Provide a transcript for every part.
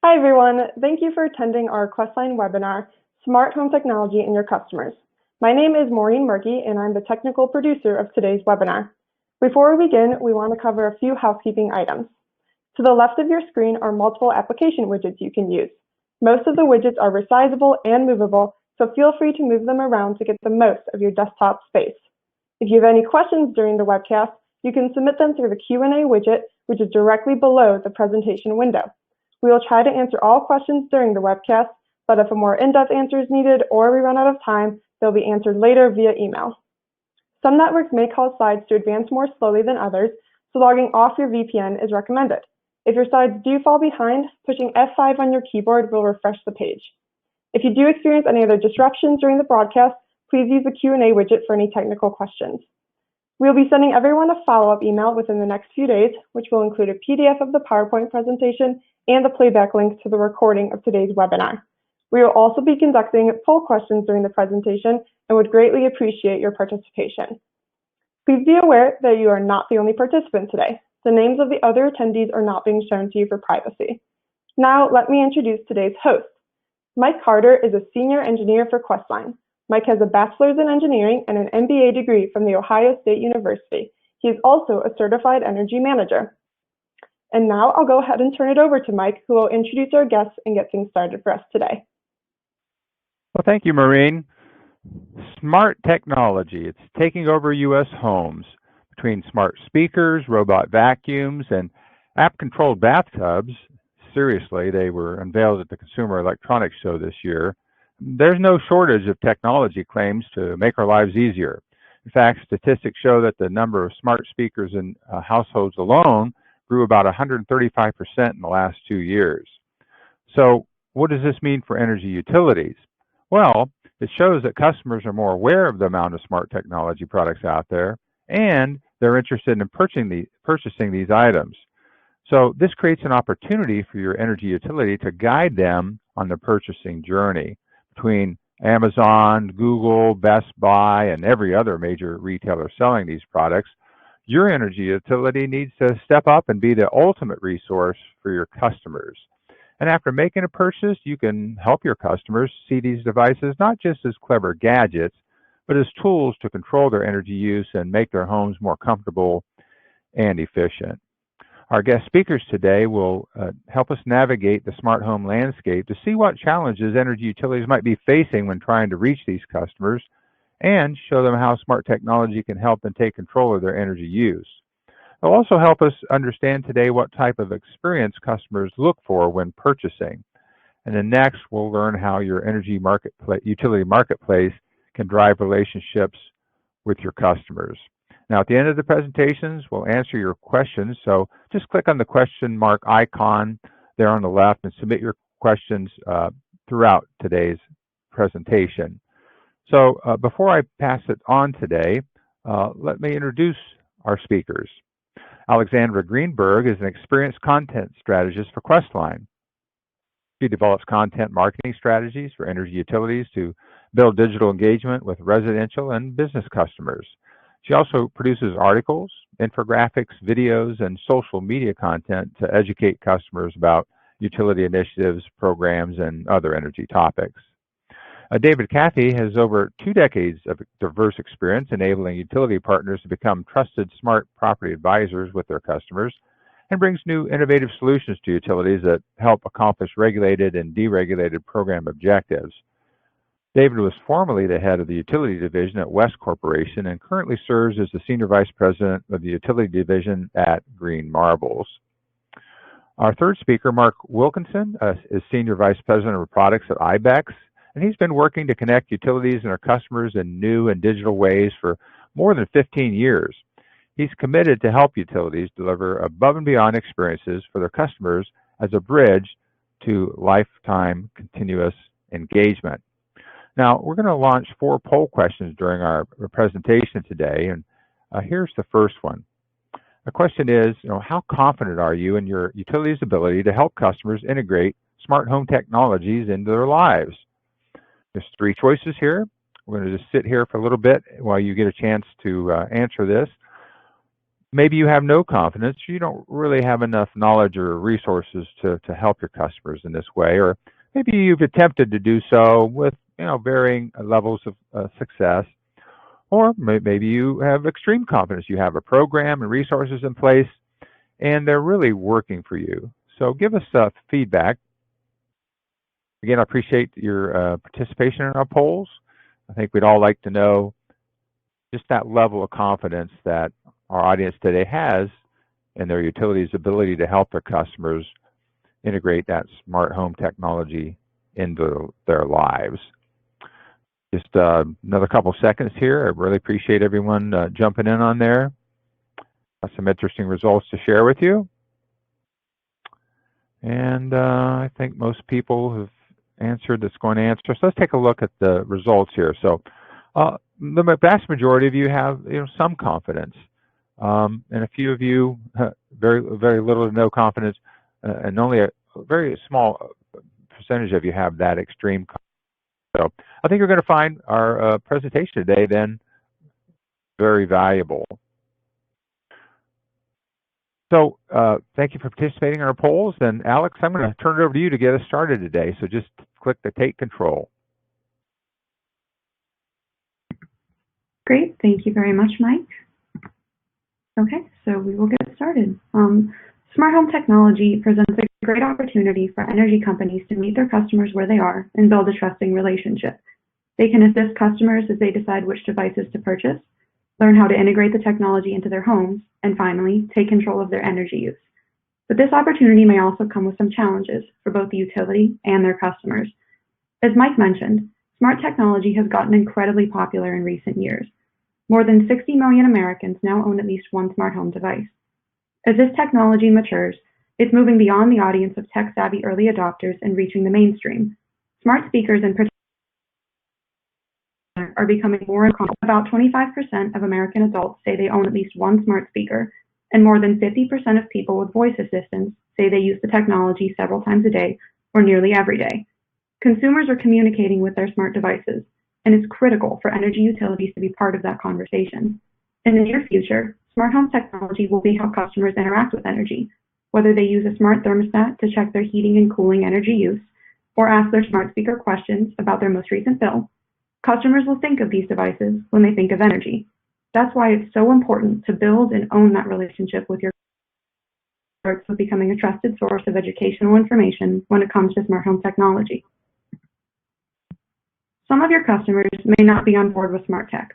Hi everyone, thank you for attending our Questline webinar, Smart Home Technology and Your Customers. My name is Maureen Murky and I'm the technical producer of today's webinar. Before we begin, we want to cover a few housekeeping items. To the left of your screen are multiple application widgets you can use. Most of the widgets are resizable and movable, so feel free to move them around to get the most of your desktop space. If you have any questions during the webcast, you can submit them through the Q&A widget, which is directly below the presentation window. We will try to answer all questions during the webcast, but if a more in-depth answer is needed or we run out of time, they'll be answered later via email. Some networks may cause slides to advance more slowly than others, so logging off your VPN is recommended. If your slides do fall behind, pushing F5 on your keyboard will refresh the page. If you do experience any other disruptions during the broadcast, please use the Q&A widget for any technical questions. We'll be sending everyone a follow-up email within the next few days, which will include a PDF of the PowerPoint presentation and the playback link to the recording of today's webinar. We will also be conducting poll questions during the presentation and would greatly appreciate your participation. Please be aware that you are not the only participant today. The names of the other attendees are not being shown to you for privacy. Now, let me introduce today's host. Mike Carter is a senior engineer for Questline. Mike has a bachelor's in engineering and an MBA degree from The Ohio State University. He is also a certified energy manager. And now I'll go ahead and turn it over to Mike, who will introduce our guests and get things started for us today. Well, thank you, Maureen. Smart technology, it's taking over U.S. homes. Between smart speakers, robot vacuums, and app-controlled bathtubs, seriously, they were unveiled at the Consumer Electronics Show this year. There's no shortage of technology claims to make our lives easier. In fact, statistics show that the number of smart speakers in households alone grew about 135% in the last 2 years. So what does this mean for energy utilities? Well, it shows that customers are more aware of the amount of smart technology products out there, and they're interested in purchasing these items. So this creates an opportunity for your energy utility to guide them on the purchasing journey. Between Amazon, Google, Best Buy, and every other major retailer selling these products, your energy utility needs to step up and be the ultimate resource for your customers. And after making a purchase, you can help your customers see these devices not just as clever gadgets, but as tools to control their energy use and make their homes more comfortable and efficient. Our guest speakers today will help us navigate the smart home landscape to see what challenges energy utilities might be facing when trying to reach these customers, and show them how smart technology can help them take control of their energy use. They'll also help us understand today what type of experience customers look for when purchasing. And then next, we'll learn how your energy utility marketplace can drive relationships with your customers. Now, at the end of the presentations, we'll answer your questions. So just click on the question mark icon there on the left and submit your questions throughout today's presentation. So before I pass it on today, let me introduce our speakers. Alexandra Greenberg is an experienced content strategist for Questline. She develops content marketing strategies for energy utilities to build digital engagement with residential and business customers. She also produces articles, infographics, videos, and social media content to educate customers about utility initiatives, programs, and other energy topics. David Cathey has over 2 decades of diverse experience enabling utility partners to become trusted smart property advisors with their customers, and brings new innovative solutions to utilities that help accomplish regulated and deregulated program objectives. David was formerly the head of the utility division at West Corporation and currently serves as the senior vice president of the utility division at GreenMarbles. Our third speaker, Mark Wilkinson, is senior vice president of products at ibex, and he's been working to connect utilities and our customers in new and digital ways for more than 15 years. He's committed to help utilities deliver above and beyond experiences for their customers as a bridge to lifetime continuous engagement. Now, we're going to launch 4 poll questions during our presentation today, and here's the first one. The question is, how confident are you in your utility's ability to help customers integrate smart home technologies into their lives? There's 3 choices here. We're going to just sit here for a little bit while you get a chance to answer this. maybe you have no confidence. You don't really have enough knowledge or resources to help your customers in this way, or maybe you've attempted to do so with varying levels of success, or maybe you have extreme confidence. You have a program and resources in place, and they're really working for you. So give us feedback. Again, I appreciate your participation in our polls. I think we'd all like to know just that level of confidence that our audience today has in their utility's ability to help their customers integrate that smart home technology into their lives. Just another couple seconds here. I really appreciate everyone jumping in on there. Got some interesting results to share with you. And I think most people have answered that's going to answer. So let's take a look at the results here. So the vast majority of you have some confidence, and a few of you very little to no confidence, and only a very small percentage of you have that extreme confidence. So I think you're going to find our presentation today then very valuable. So thank you for participating in our polls. And Alex, I'm going to turn it over to you to get us started today. So just click the take control. Great. Thank you very much, Mike. Okay, so we will get started. Smart home technology presents a great opportunity for energy companies to meet their customers where they are and build a trusting relationship. They can assist customers as they decide which devices to purchase, learn how to integrate the technology into their homes, and finally, take control of their energy use. But this opportunity may also come with some challenges for both the utility and their customers. As Mike mentioned, smart technology has gotten incredibly popular in recent years. More than 60 million Americans now own at least one smart home device. As this technology matures, it's moving beyond the audience of tech-savvy early adopters and reaching the mainstream. Smart speakers in particular are becoming more common. About 25% of American adults say they own at least one smart speaker, and more than 50% of people with voice assistants say they use the technology several times a day or nearly every day. Consumers are communicating with their smart devices, and it's critical for energy utilities to be part of that conversation. In the near future, smart home technology will be how customers interact with energy, whether they use a smart thermostat to check their heating and cooling energy use, or ask their smart speaker questions about their most recent bill. Customers will think of these devices when they think of energy. That's why it's so important to build and own that relationship with your customers, with becoming a trusted source of educational information when it comes to smart home technology. Some of your customers may not be on board with smart tech.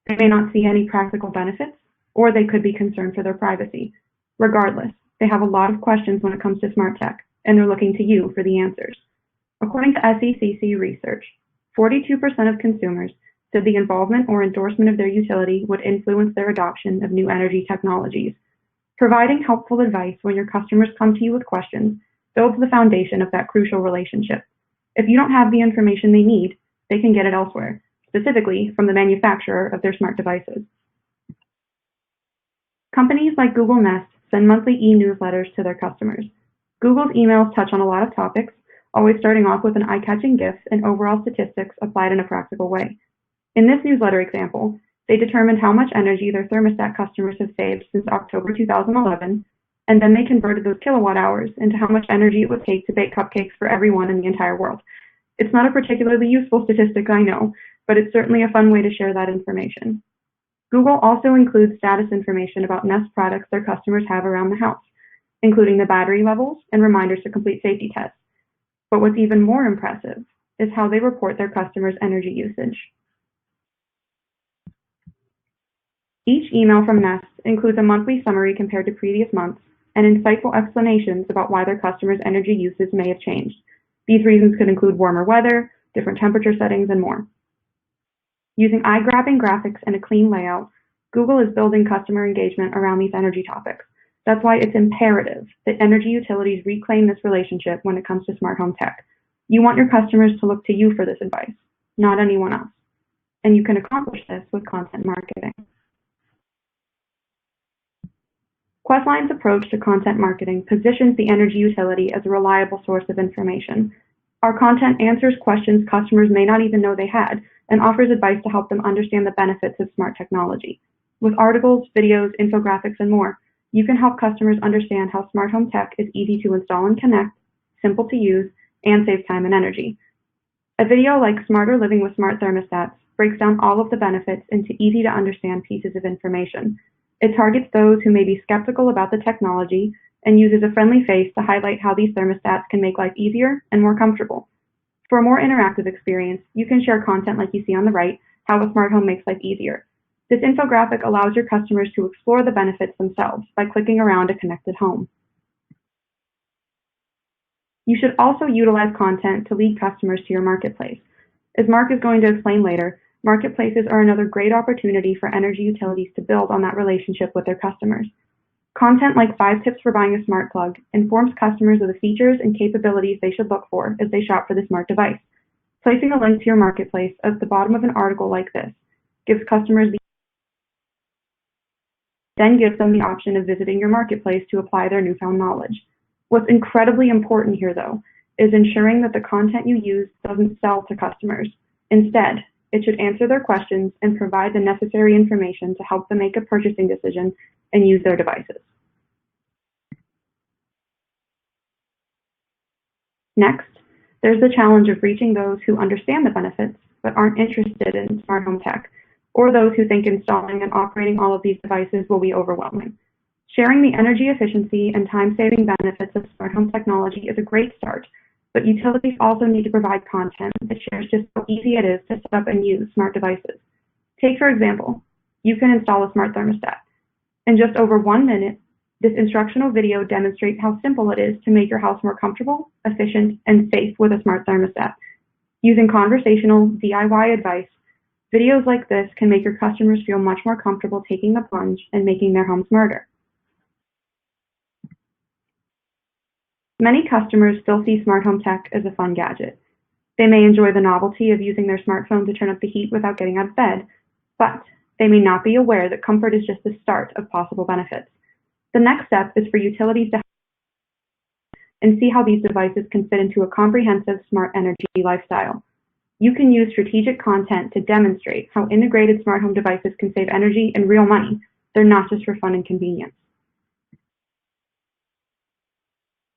They may not see any practical benefits, or they could be concerned for their privacy. Regardless, they have a lot of questions when it comes to smart tech, and they're looking to you for the answers. According to SECC research, 42% of consumers said the involvement or endorsement of their utility would influence their adoption of new energy technologies. Providing helpful advice when your customers come to you with questions builds the foundation of that crucial relationship. If you don't have the information they need, they can get it elsewhere, specifically from the manufacturer of their smart devices. Companies like Google Nest send monthly e-newsletters to their customers. Google's emails touch on a lot of topics, always starting off with an eye-catching GIF and overall statistics applied in a practical way. In this newsletter example, they determined how much energy their thermostat customers have saved since October 2011, and then they converted those kilowatt hours into how much energy it would take to bake cupcakes for everyone in the entire world. It's not a particularly useful statistic, I know, but it's certainly a fun way to share that information. Google also includes status information about Nest products their customers have around the house, including the battery levels and reminders to complete safety tests. But what's even more impressive is how they report their customers' energy usage. Each email from Nest includes a monthly summary compared to previous months and insightful explanations about why their customers' energy usage may have changed. These reasons could include warmer weather, different temperature settings, and more. Using eye-grabbing graphics and a clean layout, Google is building customer engagement around these energy topics. That's why it's imperative that energy utilities reclaim this relationship when it comes to smart home tech. You want your customers to look to you for this advice, not anyone else. And you can accomplish this with content marketing. Questline's approach to content marketing positions the energy utility as a reliable source of information. Our content answers questions customers may not even know they had and offers advice to help them understand the benefits of smart technology. With articles, videos, infographics, and more, you can help customers understand how smart home tech is easy to install and connect, simple to use, and saves time and energy. A video like Smarter Living with Smart Thermostats breaks down all of the benefits into easy-to-understand pieces of information. It targets those who may be skeptical about the technology and uses a friendly face to highlight how these thermostats can make life easier and more comfortable. For a more interactive experience, you can share content like you see on the right, how a smart home makes life easier. This infographic allows your customers to explore the benefits themselves by clicking around a connected home. You should also utilize content to lead customers to your marketplace. As Mark is going to explain later, marketplaces are another great opportunity for energy utilities to build on that relationship with their customers. Content like 5 tips for buying a smart plug informs customers of the features and capabilities they should look for as they shop for the smart device. Placing a link to your marketplace at the bottom of an article like this gives customers then gives them the option of visiting your marketplace to apply their newfound knowledge. What's incredibly important here, though, is ensuring that the content you use doesn't sell to customers. Instead, it should answer their questions and provide the necessary information to help them make a purchasing decision and use their devices. Next, there's the challenge of reaching those who understand the benefits but aren't interested in smart home tech, or those who think installing and operating all of these devices will be overwhelming. Sharing the energy efficiency and time-saving benefits of smart home technology is a great start, but utilities also need to provide content that shares just how easy it is to set up and use smart devices. Take, for example, you can install a smart thermostat. In just over 1 minute, this instructional video demonstrates how simple it is to make your house more comfortable, efficient, and safe with a smart thermostat. Using conversational DIY advice, videos like this can make your customers feel much more comfortable taking the plunge and making their home smarter. Many customers still see smart home tech as a fun gadget. They may enjoy the novelty of using their smartphone to turn up the heat without getting out of bed, but they may not be aware that comfort is just the start of possible benefits. The next step is for utilities to and see how these devices can fit into a comprehensive smart energy lifestyle. You can use strategic content to demonstrate how integrated smart home devices can save energy and real money. They're not just for fun and convenience.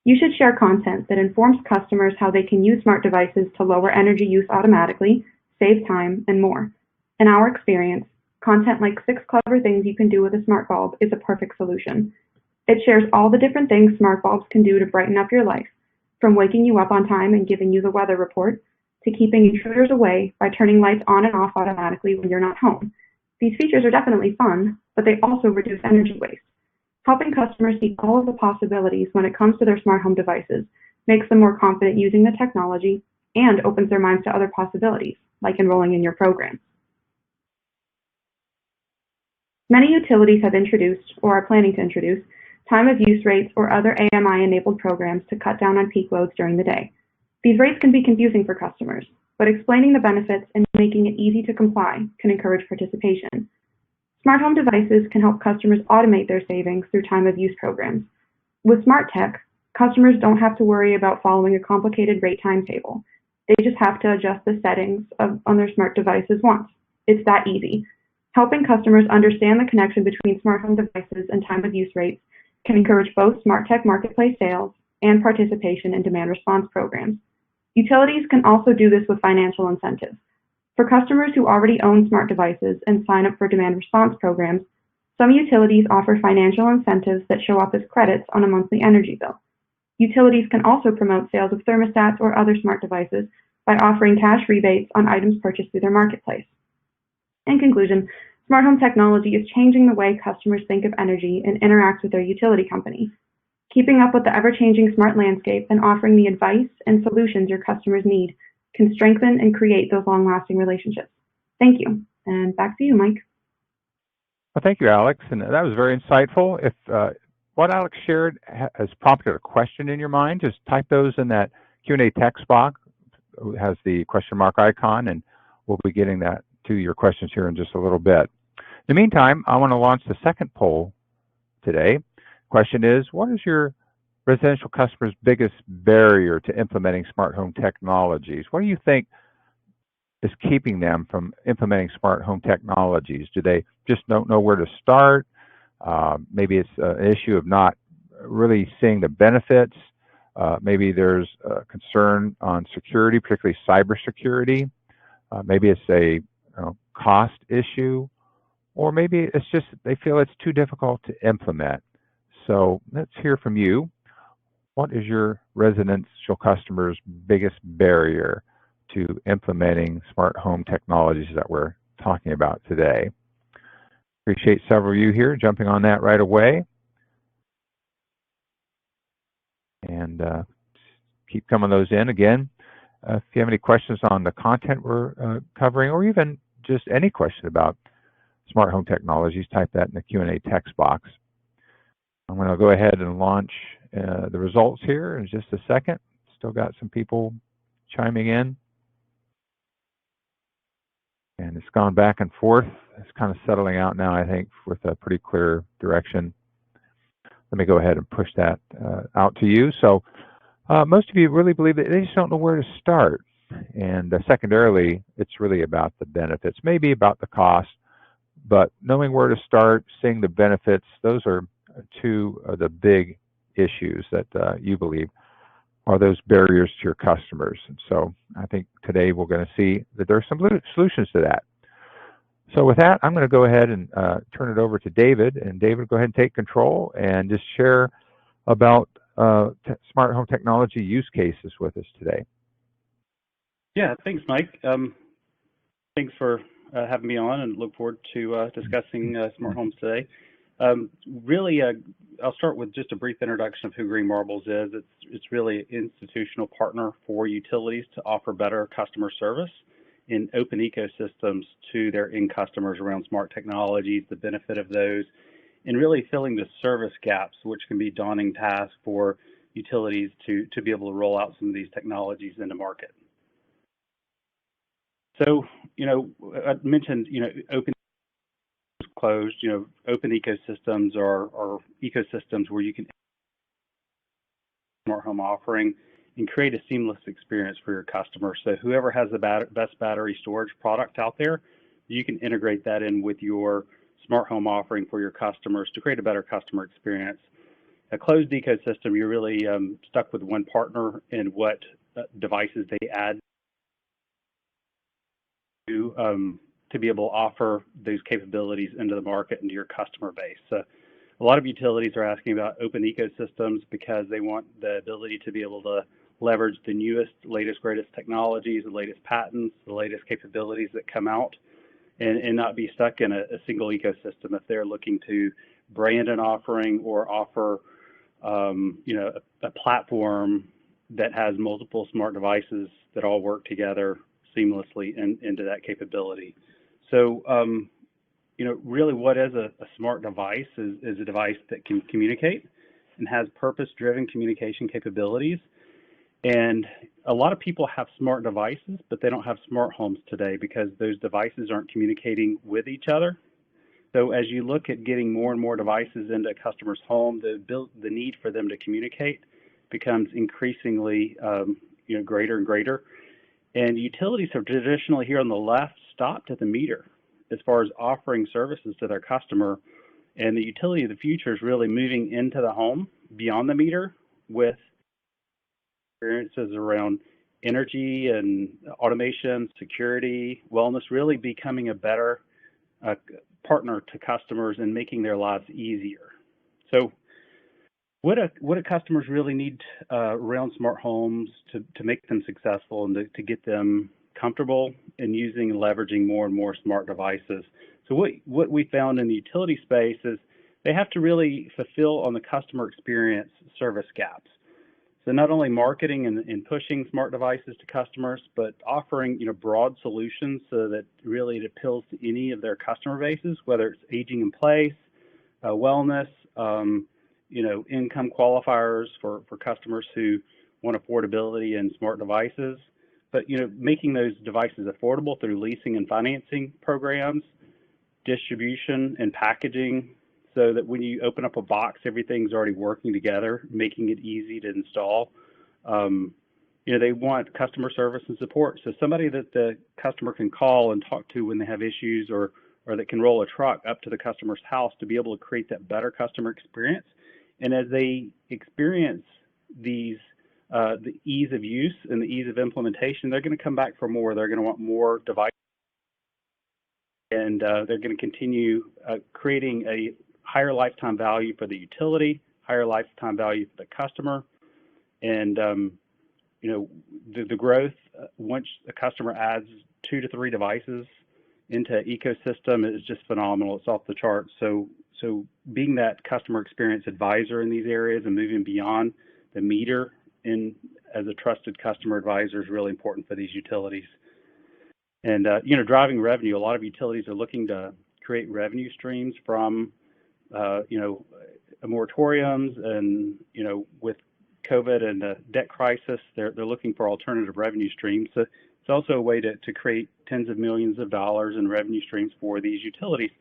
You should share content that informs customers how they can use smart devices to lower energy use automatically, save time, and more. In our experience, content like 6 clever things you can do with a smart bulb is a perfect solution. It shares all the different things smart bulbs can do to brighten up your life, from waking you up on time and giving you the weather report, to keeping intruders away by turning lights on and off automatically when you're not home. These features are definitely fun, but they also reduce energy waste. Helping customers see all of the possibilities when it comes to their smart home devices makes them more confident using the technology and opens their minds to other possibilities, like enrolling in your program. Many utilities have introduced, or are planning to introduce, time of use rates or other AMI-enabled programs to cut down on peak loads during the day. These rates can be confusing for customers, but explaining the benefits and making it easy to comply can encourage participation. Smart home devices can help customers automate their savings through time of use programs. With smart tech, customers don't have to worry about following a complicated rate timetable. They just have to adjust the settings on their smart devices once. It's that easy. Helping customers understand the connection between smart home devices and time of use rates can encourage both smart tech marketplace sales and participation in demand response programs. Utilities can also do this with financial incentives. For customers who already own smart devices and sign up for demand response programs, some utilities offer financial incentives that show up as credits on a monthly energy bill. Utilities can also promote sales of thermostats or other smart devices by offering cash rebates on items purchased through their marketplace. In conclusion, smart home technology is changing the way customers think of energy and interact with their utility company. Keeping up with the ever-changing smart landscape and offering the advice and solutions your customers need can strengthen and create those long-lasting relationships. Thank you, and back to you, Mike. Well, thank you, Alex, and that was very insightful. If what Alex shared has prompted a question in your mind, just type those in that Q&A text box. It has the question mark icon, and we'll be getting that to your questions here in just a little bit. In the meantime, I want to launch the second poll today. Question is, what is your residential customer's biggest barrier to implementing smart home technologies? What do you think is keeping them from implementing smart home technologies? Do they just don't know where to start? Maybe it's an issue of not really seeing the benefits. Maybe there's a concern on security, particularly cybersecurity. Maybe it's a cost issue, or maybe it's just they feel it's too difficult to implement. So let's hear from you. What is your residential customers' biggest barrier to implementing smart home technologies that we're talking about today? Appreciate several of you here jumping on that right away. And keep coming those in. Again, if you have any questions on the content we're covering, or even just any question about smart home technologies, type that in the Q&A text box. I'm going to go ahead and launch the results here in just a second. Still got some people chiming in. And it's gone back and forth. It's kind of settling out now, I think, with a pretty clear direction. Let me go ahead and push that out to you. So most of you really believe that they just don't know where to start. And secondarily, it's really about the benefits, maybe about the cost, but knowing where to start, seeing the benefits, those are two of the big issues that you believe are those barriers to your customers. And so I think today we're going to see that there are some solutions to that. So with that, I'm going to go ahead and turn it over to David. And David, go ahead and take control and just share about smart home technology use cases with us today. Yeah, thanks, Mike. Thanks for having me on, and look forward to discussing smart homes today. Really, I'll start with just a brief introduction of who GreenMarbles is. It's really an institutional partner for utilities to offer better customer service in open ecosystems to their end customers around smart technologies, the benefit of those, and really filling the service gaps, which can be a daunting task for utilities to be able to roll out some of these technologies into market. So, I mentioned, open closed, open ecosystems are ecosystems where you can smart home offering and create a seamless experience for your customers. So whoever has the best battery storage product out there, you can integrate that in with your smart home offering for your customers to create a better customer experience. A closed ecosystem, you're really stuck with one partner and what devices they add to be able to offer those capabilities into the market and to your customer base. So a lot of utilities are asking about open ecosystems because they want the ability to be able to leverage the newest, latest, greatest technologies, the latest patents, the latest capabilities that come out, and not be stuck in a single ecosystem if they're looking to brand an offering or offer a platform that has multiple smart devices that all work together seamlessly into that capability. So, really what is a smart device is a device that can communicate and has purpose-driven communication capabilities. And a lot of people have smart devices, but they don't have smart homes today because those devices aren't communicating with each other. So as you look at getting more and more devices into a customer's home, the need for them to communicate becomes increasingly greater and greater. And utilities have traditionally here on the left stopped at the meter as far as offering services to their customer. And the utility of the future is really moving into the home beyond the meter with experiences around energy and automation, security, wellness, really becoming a better partner to customers and making their lives easier. So what do customers really need around smart homes to make them successful and to get them comfortable in using and leveraging more and more smart devices? So what we found in the utility space is they have to really fulfill on the customer experience service gaps. So not only marketing and pushing smart devices to customers, but offering broad solutions so that really it appeals to any of their customer bases, whether it's aging in place, wellness, income qualifiers for customers who want affordability and smart devices, but making those devices affordable through leasing and financing programs, distribution and packaging, so that when you open up a box, everything's already working together, making it easy to install. they want customer service and support. So somebody that the customer can call and talk to when they have issues, or that can roll a truck up to the customer's house to be able to create that better customer experience. And as they experience these, the ease of use and the ease of implementation, they're going to come back for more. They're going to want more devices, and they're going to continue creating a higher lifetime value for the utility, higher lifetime value for the customer. And the growth, once a customer adds 2 to 3 devices into ecosystem, is just phenomenal. It's off the charts. So being that customer experience advisor in these areas and moving beyond the meter as a trusted customer advisor is really important for these utilities. And driving revenue, a lot of utilities are looking to create revenue streams from moratoriums, and with COVID and the debt crisis, they're looking for alternative revenue streams. So it's also a way to create tens of millions of dollars in revenue streams for these utilities.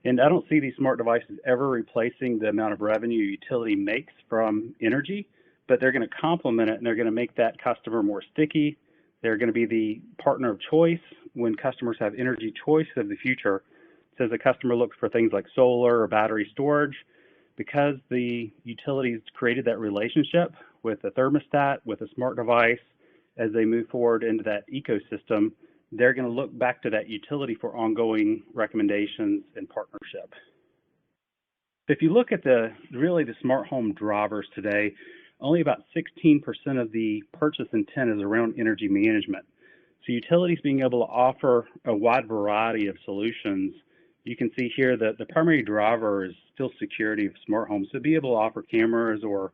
And I don't see these smart devices ever replacing the amount of revenue a utility makes from energy, but they're going to complement it, and they're going to make that customer more sticky. They're going to be the partner of choice when customers have energy choice of the future. So as a customer looks for things like solar or battery storage, because the utilities created that relationship with a thermostat, with a smart device, as they move forward into that ecosystem, they're going to look back to that utility for ongoing recommendations and partnership. If you look at the smart home drivers today, only about 16% of the purchase intent is around energy management. So utilities being able to offer a wide variety of solutions. You can see here that the primary driver is still security of smart homes. So be able to offer cameras or,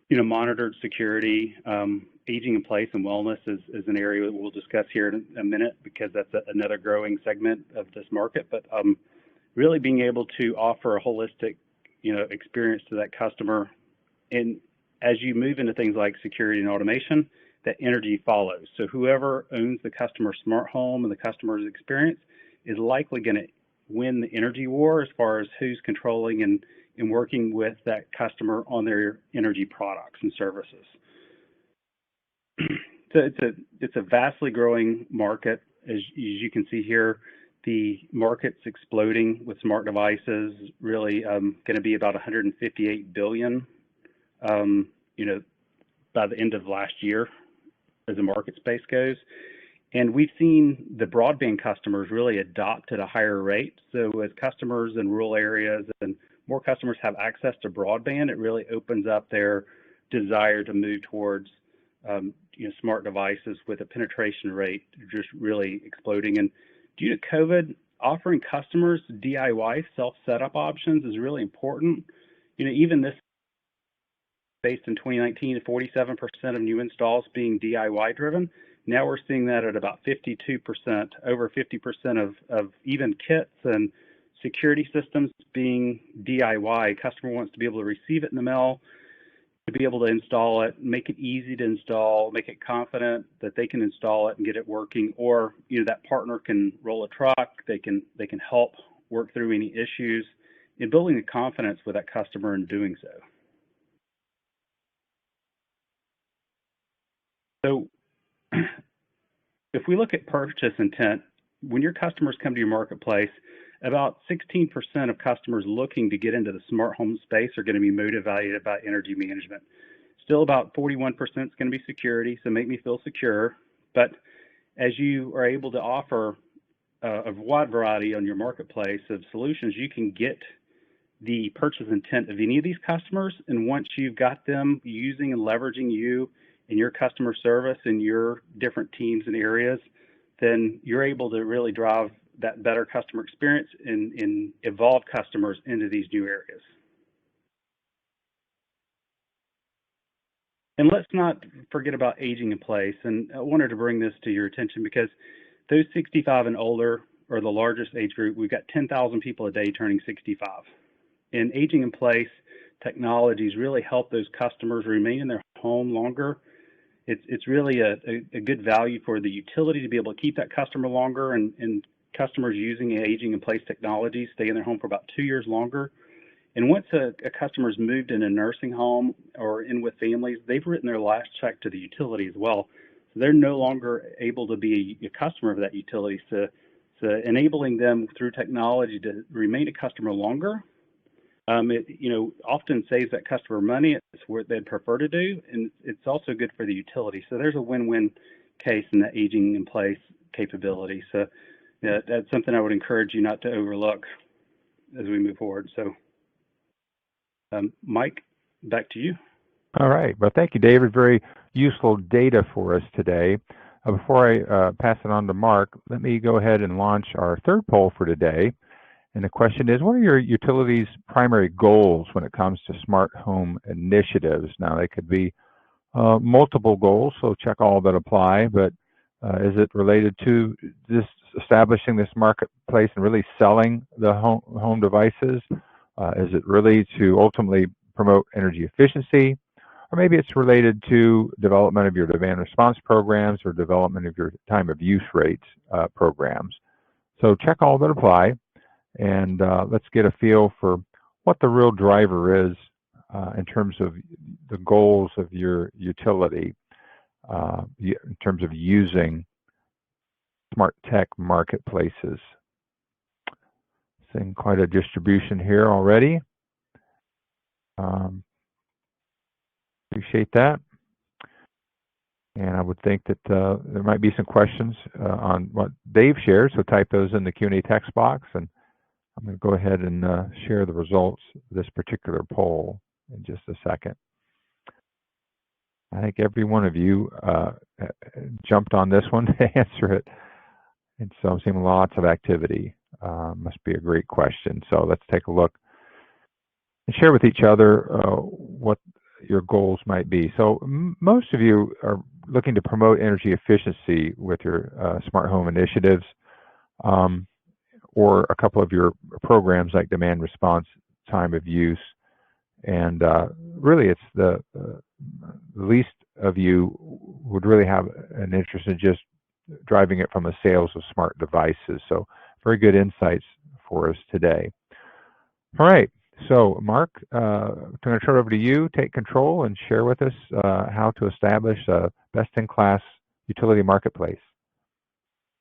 monitored security. Aging in place and wellness is an area that we'll discuss here in a minute, because that's another growing segment of this market. But really being able to offer a holistic, experience to that customer. And as you move into things like security and automation, that energy follows. So whoever owns the customer smart home and the customer's experience is likely going to win the energy war as far as who's controlling and working with that customer on their energy products and services. So it's a vastly growing market. As you can see here, the market's exploding with smart devices, really going to be about $158 billion, by the end of last year as the market space goes. And we've seen the broadband customers really adopt at a higher rate. So as customers in rural areas and more customers have access to broadband, it really opens up their desire to move towards smart devices, with a penetration rate just really exploding. And due to COVID, offering customers DIY self-setup options is really important. Even this, based in 2019, 47% of new installs being DIY driven. Now we're seeing that at about 52%, over 50% of even kits and security systems being DIY. Customer wants to be able to receive it in the mail, to be able to install it, make it easy to install, make it confident that they can install it and get it working, or that partner can roll a truck, they can help work through any issues, and building the confidence with that customer in doing so. So if we look at purchase intent, when your customers come to your marketplace, about 16% of customers looking to get into the smart home space are going to be motivated by energy management. Still about 41% is going to be security, so make me feel secure. But as you are able to offer a wide variety on your marketplace of solutions, you can get the purchase intent of any of these customers. And once you've got them using and leveraging you in your customer service and your different teams and areas, then you're able to really drive that better customer experience and evolve customers into these new areas. And let's not forget about aging in place. And I wanted to bring this to your attention because those 65 and older are the largest age group. We've got 10,000 people a day turning 65. And aging in place technologies really help those customers remain in their home longer. It's really a good value for the utility to be able to keep that customer longer, and customers using aging in place technologies stay in their home for about 2 years longer. And once a customer's moved in a nursing home or in with families, they've written their last check to the utility as well. So they're no longer able to be a customer of that utility. So enabling them through technology to remain a customer longer, it often saves that customer money. It's what they'd prefer to do, and it's also good for the utility. So there's a win-win case in the aging in place capability. So yeah, that's something I would encourage you not to overlook as we move forward. So Mike, back to you. All right. Well, thank you, David. Very useful data for us today. Before I pass it on to Mark, let me go ahead and launch our third poll for today. And the question is, what are your utility's primary goals when it comes to smart home initiatives? Now, they could be multiple goals, so check all that apply, but is it related to this establishing this marketplace and really selling the home devices? Is it really to ultimately promote energy efficiency? Or maybe it's related to development of your demand response programs or development of your time of use rates programs. So check all that apply, and let's get a feel for what the real driver is in terms of the goals of your utility in terms of using smart tech marketplaces. Seeing quite a distribution here already. Appreciate that. And I would think that there might be some questions on what Dave shared, so type those in the Q&A text box, and I'm going to go ahead and share the results of this particular poll in just a second. I think every one of you jumped on this one to answer it, and so I'm seeing lots of activity. Must be a great question. So let's take a look and share with each other what your goals might be. So most of you are looking to promote energy efficiency with your smart home initiatives, or a couple of your programs like demand response, time of use, and really it's the least of you would really have an interest in just driving it from the sales of smart devices. So very good insights for us today. All right, so Mark, I'm going to turn it over to you. Take control and share with us how to establish a best-in-class utility marketplace.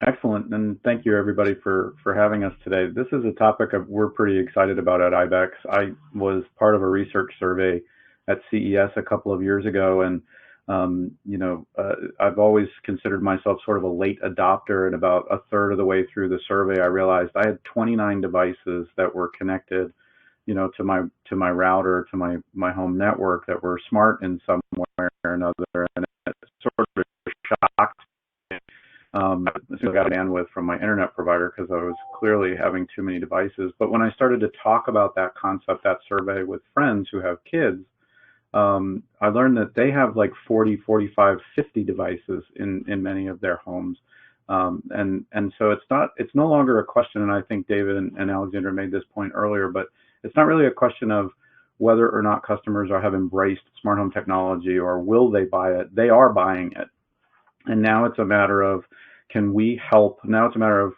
Excellent, and thank you everybody for having us today. This is a topic we're pretty excited about at ibex. I was part of a research survey at CES a couple of years ago, and I've always considered myself sort of a late adopter, and about a third of the way through the survey, I realized I had 29 devices that were connected, to my router, to my home network, that were smart in some way or another, and it sort of shocked me. I got bandwidth from my internet provider because I was clearly having too many devices. But when I started to talk about that concept, that survey, with friends who have kids, I learned that they have like 40, 45, 50 devices in many of their homes. And so it's no longer a question, and I think David and Alexander made this point earlier, but it's not really a question of whether or not customers have embraced smart home technology or will they buy it. They are buying it. And now it's a matter of, can we help? Now it's a matter of,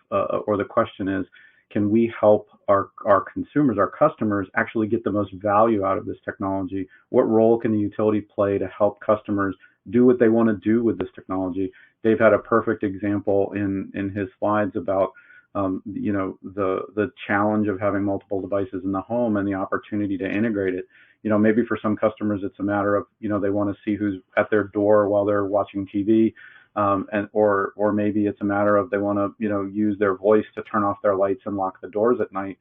or the question is, can we help our consumers, our customers, actually get the most value out of this technology? What role can the utility play to help customers do what they want to do with this technology? Dave had a perfect example in his slides about the challenge of having multiple devices in the home and the opportunity to integrate it. Maybe for some customers it's a matter of, they want to see who's at their door while they're watching TV. Or maybe it's a matter of they want to, use their voice to turn off their lights and lock the doors at night.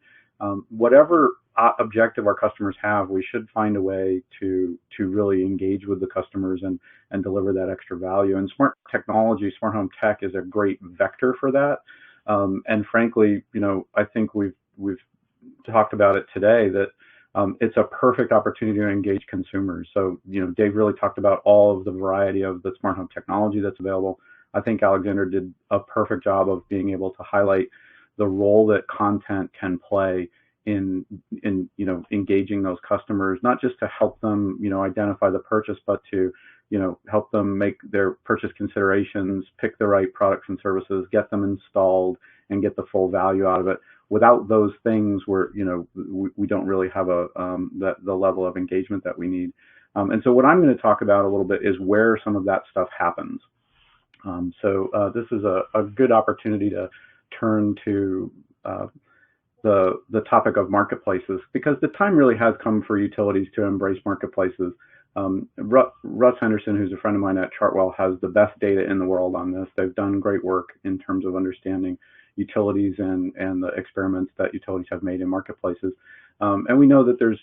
Whatever objective our customers have, we should find a way to really engage with the customers and deliver that extra value. And smart technology, smart home tech, is a great vector for that. And frankly, I think we've talked about it today, that it's a perfect opportunity to engage consumers. So, Dave really talked about all of the variety of the smart home technology that's available. I think Alexander did a perfect job of being able to highlight the role that content can play in engaging those customers, not just to help them, identify the purchase, but to, help them make their purchase considerations, pick the right products and services, get them installed, and get the full value out of it. without those things, we don't really have the level of engagement that we need. And so what I'm going to talk about a little bit is where some of that stuff happens. This is a good opportunity to turn to the topic of marketplaces, because the time really has come for utilities to embrace marketplaces. Russ Henderson, who's a friend of mine at Chartwell, has the best data in the world on this. They've done great work in terms of understanding utilities and the experiments that utilities have made in marketplaces. And we know that there's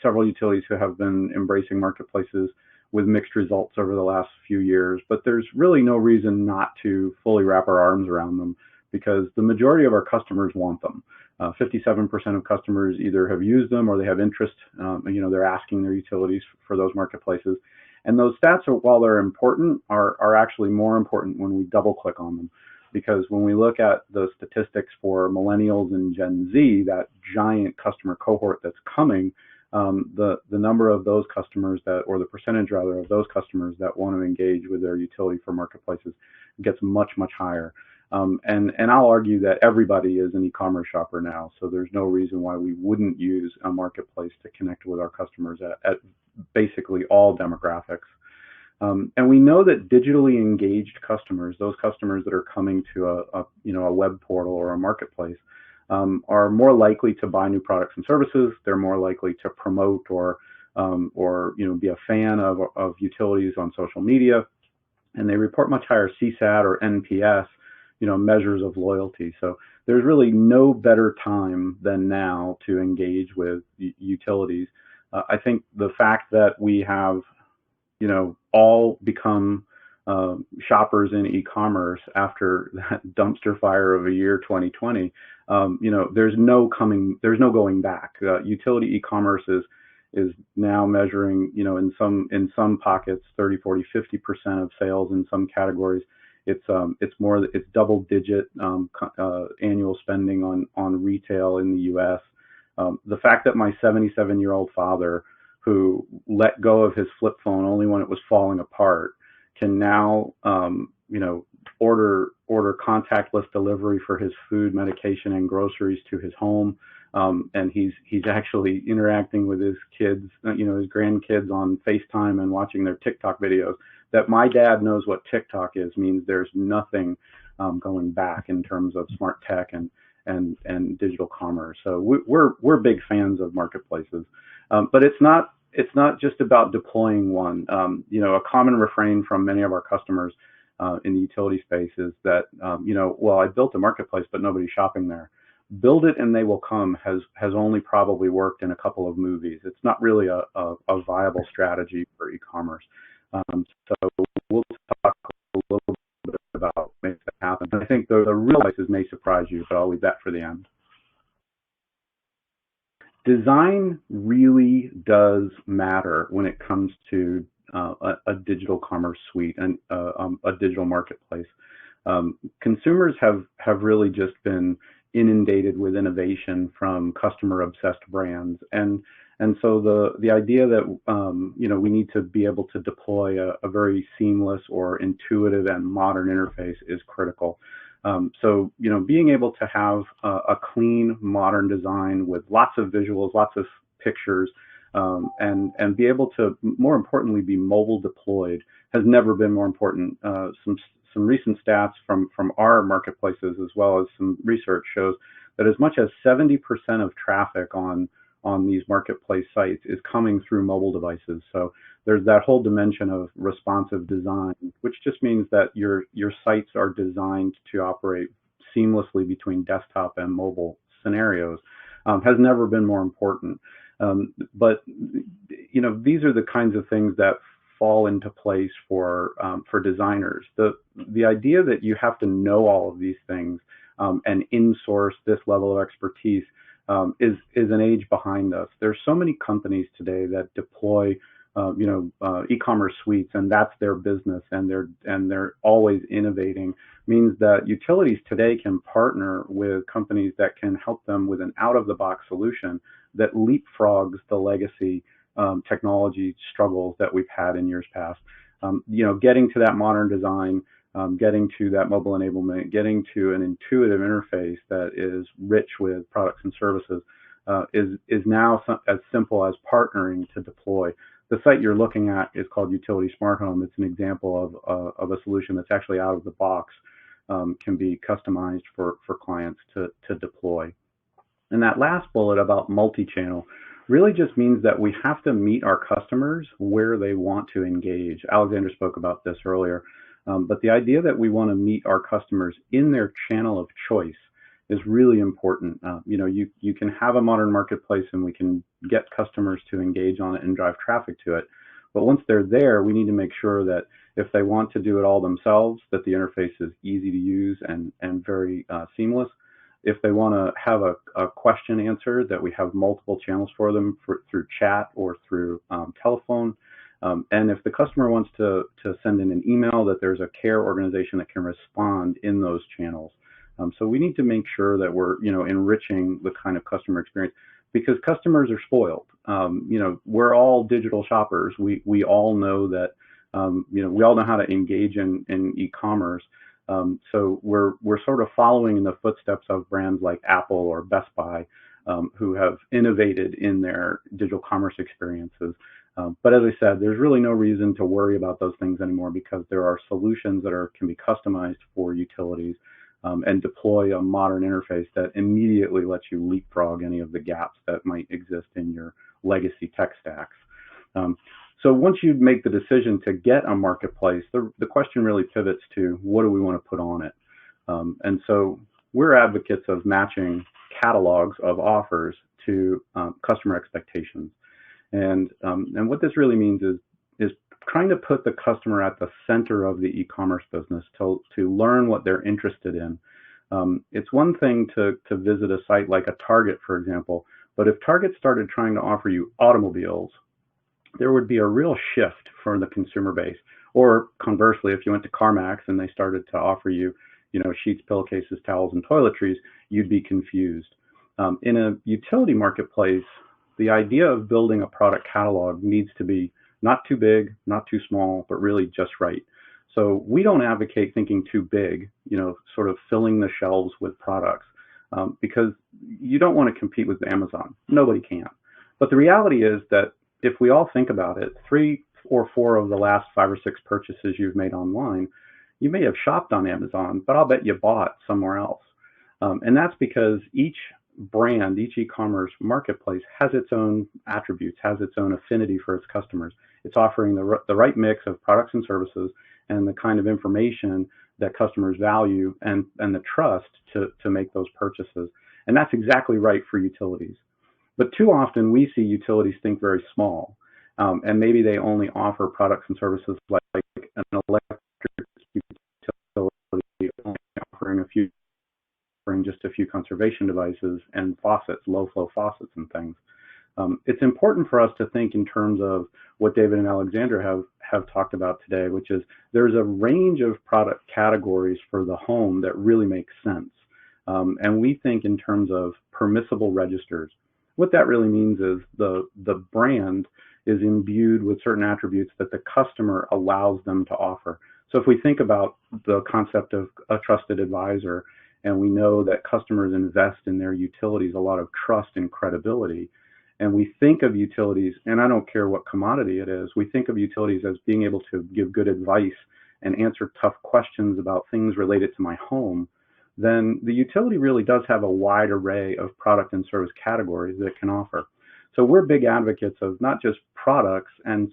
several utilities who have been embracing marketplaces with mixed results over the last few years, but there's really no reason not to fully wrap our arms around them, because the majority of our customers want them. 57% of customers either have used them or they have interest. They're asking their utilities for those marketplaces. And those stats, while they're important, are actually more important when we double click on them. Because when we look at the statistics for millennials and Gen Z, that giant customer cohort that's coming, the number of those customers or the percentage rather of those customers that want to engage with their utility for marketplaces gets much, much higher. And I'll argue that everybody is an e-commerce shopper now, so there's no reason why we wouldn't use a marketplace to connect with our customers at basically all demographics. And we know that digitally engaged customers, those customers that are coming to a web portal or a marketplace, are more likely to buy new products and services. They're more likely to promote or be a fan of utilities on social media, and they report much higher CSAT or NPS, measures of loyalty. So there's really no better time than now to engage with utilities. I think the fact that we have, all become shoppers in e-commerce after that dumpster fire of a year 2020, there's no going back. Utility e-commerce is now measuring, in some pockets, 30, 40, 50% of sales in some categories. It's double digit annual spending on retail in the U.S. The fact that my 77-year-old father, who let go of his flip phone only when it was falling apart, can now order contactless delivery for his food, medication, and groceries to his home. And he's actually interacting with his kids, his grandkids on FaceTime and watching their TikTok videos. That my dad knows what TikTok is means there's nothing going back in terms of smart tech and digital commerce. So we're big fans of marketplaces, but it's not just about deploying one. A common refrain from many of our customers in the utility space is that well, I built a marketplace, but nobody's shopping there. Build it and they will come has only probably worked in a couple of movies. It's not really a viable strategy for e-commerce. So we'll talk a little bit about making that happen. And I think the real places may surprise you, but I'll leave that for the end. Design really does matter when it comes to a digital commerce suite and a digital marketplace. Consumers have really just been inundated with innovation from customer-obsessed brands, and so the idea that we need to be able to deploy a very seamless or intuitive and modern interface is critical. So being able to have a clean, modern design with lots of visuals, lots of pictures, and be able to, more importantly, be mobile deployed has never been more important. Some recent stats from our marketplaces, as well as some research, shows that as much as 70% of traffic on these marketplace sites is coming through mobile devices. So there's that whole dimension of responsive design, which just means that your sites are designed to operate seamlessly between desktop and mobile scenarios, has never been more important. But these are the kinds of things that fall into place for designers. The idea that you have to know all of these things and in-source this level of expertise is an age behind us. There's so many companies today that deploy e-commerce suites, and that's their business, and they're always innovating. Means that utilities today can partner with companies that can help them with an out-of-the-box solution that leapfrogs the legacy technology struggles that we've had in years past. Getting to that modern design getting to that mobile enablement, getting to an intuitive interface that is rich with products and services is now as simple as partnering to deploy. The site you're looking at is called Utility Smart Home. It's an example of a solution that's actually out of the box, can be customized for clients to deploy. And that last bullet about multi-channel really just means that we have to meet our customers where they want to engage. Alexander spoke about this earlier, but the idea that we want to meet our customers in their channel of choice is really important. You can have a modern marketplace and we can get customers to engage on it and drive traffic to it. But once they're there, we need to make sure that if they want to do it all themselves, that the interface is easy to use and very seamless. If they want to have a question answered, that we have multiple channels for them through chat or through telephone. And if the customer wants to send in an email, that there's a care organization that can respond in those channels. So we need to make sure that we're enriching the kind of customer experience, because customers are spoiled. We're all digital shoppers. We all know that we all know how to engage in e-commerce. So we're sort of following in the footsteps of brands like Apple or Best Buy, who have innovated in their digital commerce experiences. But as I said, there's really no reason to worry about those things anymore, because there are solutions that can be customized for utilities and deploy a modern interface that immediately lets you leapfrog any of the gaps that might exist in your legacy tech stacks. So once you make the decision to get a marketplace, the question really pivots to, what do we want to put on it? And so we're advocates of matching catalogs of offers to customer expectations. And what this really means is trying to put the customer at the center of the e-commerce business to learn what they're interested in. It's one thing to visit a site like a Target, for example, but if Target started trying to offer you automobiles, there would be a real shift for the consumer base. Or conversely, if you went to CarMax and they started to offer you, sheets, pillowcases, towels, and toiletries, you'd be confused. In a utility marketplace, the idea of building a product catalog needs to be not too big, not too small, but really just right. So we don't advocate thinking too big, sort of filling the shelves with products, because you don't want to compete with Amazon. Nobody can. But the reality is that if we all think about it, 3 or 4 of the last 5 or 6 purchases you've made online, you may have shopped on Amazon, but I'll bet you bought somewhere else. And that's because each brand, each e-commerce marketplace has its own attributes, has its own affinity for its customers. It's offering the right mix of products and services and the kind of information that customers value and the trust to make those purchases. And that's exactly right for utilities. But too often we see utilities think very small, and maybe they only offer products and services like an electric utility, only offering just a few conservation devices and faucets, low flow faucets and things. It's important for us to think in terms of what David and Alexander have talked about today, which is there's a range of product categories for the home that really makes sense. And we think in terms of permissible registers. What that really means is the brand is imbued with certain attributes that the customer allows them to offer. So if we think about the concept of a trusted advisor, and we know that customers invest in their utilities a lot of trust and credibility, and we think of utilities, and I don't care what commodity it is, we think of utilities as being able to give good advice and answer tough questions about things related to my home, then the utility really does have a wide array of product and service categories that it can offer. So we're big advocates of not just products and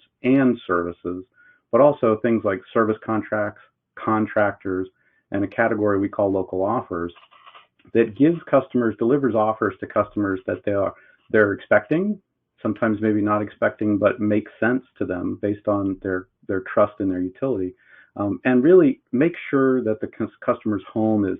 services, but also things like service contracts, contractors, and a category we call local offers that delivers offers to customers that they're expecting, sometimes maybe not expecting, but make sense to them based on their trust in their utility, and really make sure that the customer's home is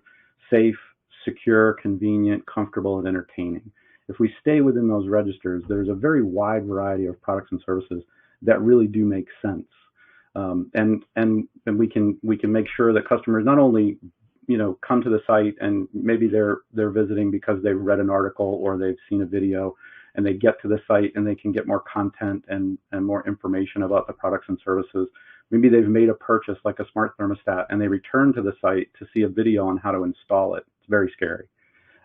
safe, secure, convenient, comfortable, and entertaining. If we stay within those registers, there's a very wide variety of products and services that really do make sense. And we can make sure that customers not only come to the site and maybe they're visiting because they've read an article or they've seen a video, and they get to the site and they can get more content and more information about the products and services, Maybe they've made a purchase like a smart thermostat and they return to the site to see a video on how to install it. It's very scary.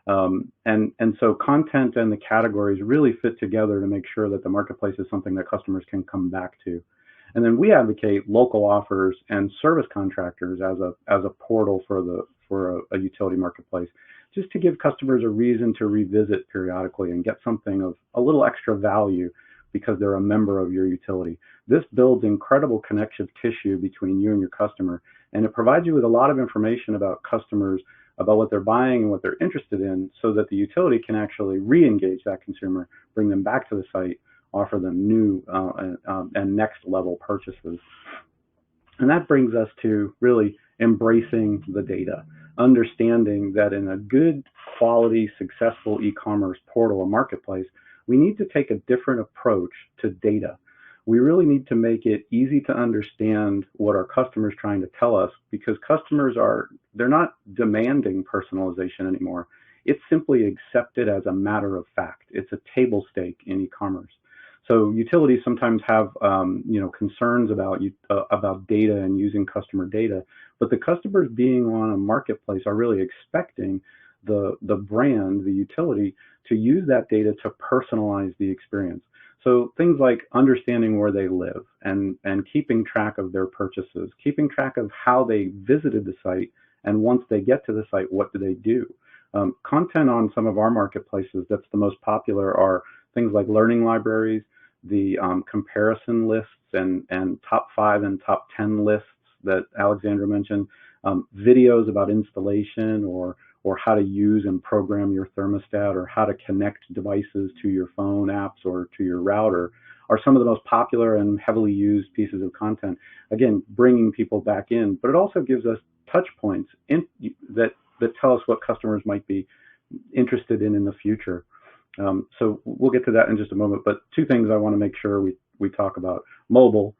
And so content and the categories really fit together to make sure that the marketplace is something that customers can come back to. And then we advocate local offers and service contractors as a portal for a utility marketplace, just to give customers a reason to revisit periodically and get something of a little extra value because they're a member of your utility. This builds incredible connective tissue between you and your customer, and it provides you with a lot of information about customers, about what they're buying and what they're interested in, so that the utility can actually re-engage that consumer, bring them back to the site, offer them new and next level purchases. And that brings us to really embracing the data, understanding that in a good quality, successful e-commerce portal or marketplace, we need to take a different approach to data. We really need to make it easy to understand what our customers are trying to tell us, because customers they're not demanding personalization anymore. It's simply accepted as a matter of fact. It's a table stake in e-commerce. So utilities sometimes have concerns about data and using customer data, but the customers being on a marketplace are really expecting the brand, the utility, to use that data to personalize the experience. So things like understanding where they live and keeping track of their purchases, keeping track of how they visited the site, and once they get to the site, what do they do? Content on some of our marketplaces that's the most popular are things like learning libraries, the comparison lists and top 5 and top 10 lists that Alexandra mentioned, videos about installation or how to use and program your thermostat, or how to connect devices to your phone apps or to your router, are some of the most popular and heavily used pieces of content. Again, bringing people back in, but it also gives us touch points that tell us what customers might be interested in the future. So we'll get to that in just a moment, but 2 things I want to make sure we talk about. Mobile.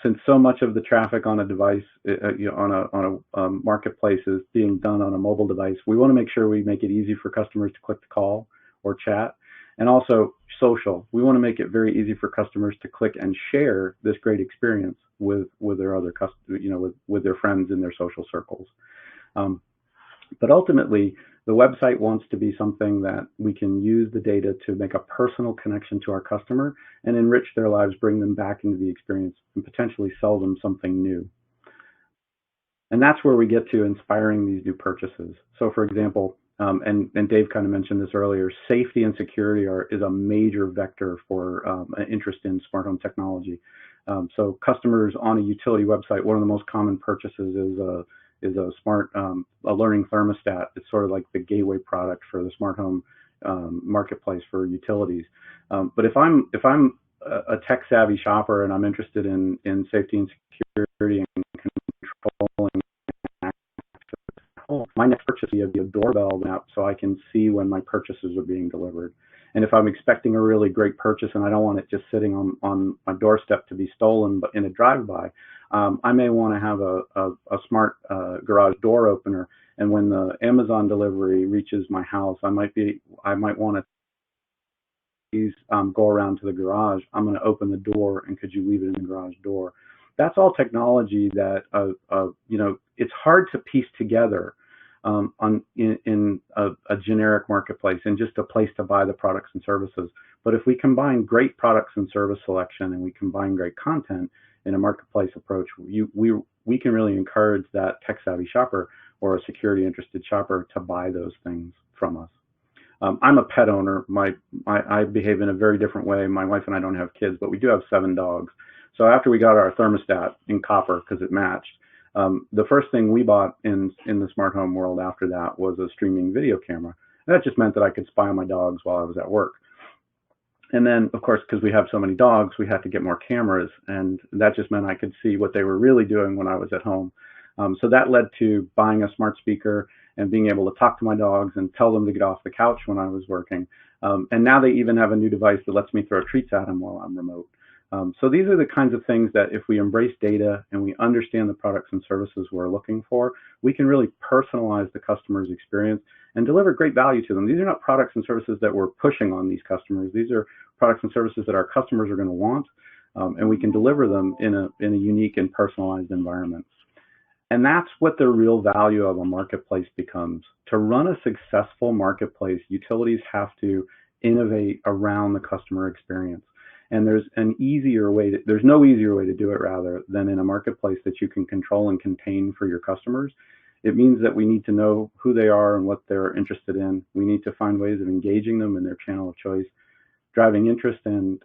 Since so much of the traffic on a device, on a marketplace is being done on a mobile device, we want to make sure we make it easy for customers to click to call or chat. And also social. We want to make it very easy for customers to click and share this great experience with their other customers, with their friends in their social circles. But ultimately, the website wants to be something that we can use the data to make a personal connection to our customer and enrich their lives, bring them back into the experience, and potentially sell them something new. And that's where we get to inspiring these new purchases. So for example, and Dave kind of mentioned this earlier, safety and security is a major vector for an interest in smart home technology. So customers on a utility website, one of the most common purchases is a smart a learning thermostat. It's sort of like the gateway product for the smart home marketplace for utilities. But if I'm a tech savvy shopper and I'm interested in safety and security and controlling my next purchase will be a doorbell app, so I can see when my purchases are being delivered. And if I'm expecting a really great purchase and I don't want it just sitting on my doorstep to be stolen, but in a drive-by, I may want to have a smart garage door opener. And when the Amazon delivery reaches my house, I might want to go around to the garage. I'm going to open the door, and could you leave it in the garage door? That's all technology that it's hard to piece together in a generic marketplace and just a place to buy the products and services. But if we combine great products and service selection, and we combine great content in a marketplace approach, we can really encourage that tech-savvy shopper or a security-interested shopper to buy those things from us. I'm a pet owner. I behave in a very different way. My wife and I don't have kids, but we do have 7 dogs. So after we got our thermostat in copper because it matched, the first thing we bought in the smart home world after that was a streaming video camera. And that just meant that I could spy on my dogs while I was at work. And then, of course, because we have so many dogs, we had to get more cameras, and that just meant I could see what they were really doing when I was at home. So that led to buying a smart speaker and being able to talk to my dogs and tell them to get off the couch when I was working. And now they even have a new device that lets me throw treats at them while I'm remote. So these are the kinds of things that if we embrace data and we understand the products and services we're looking for, we can really personalize the customer's experience and deliver great value to them. These are not products and services that we're pushing on these customers. These are products and services that our customers are going to want. and we can deliver them in a unique and personalized environment. And that's what the real value of a marketplace becomes. To run a successful marketplace, utilities have to innovate around the customer experience. And there's no easier way to do it rather than in a marketplace that you can control and contain for your customers. It means that we need to know who they are and what they're interested in. We need to find ways of engaging them in their channel of choice, driving interest and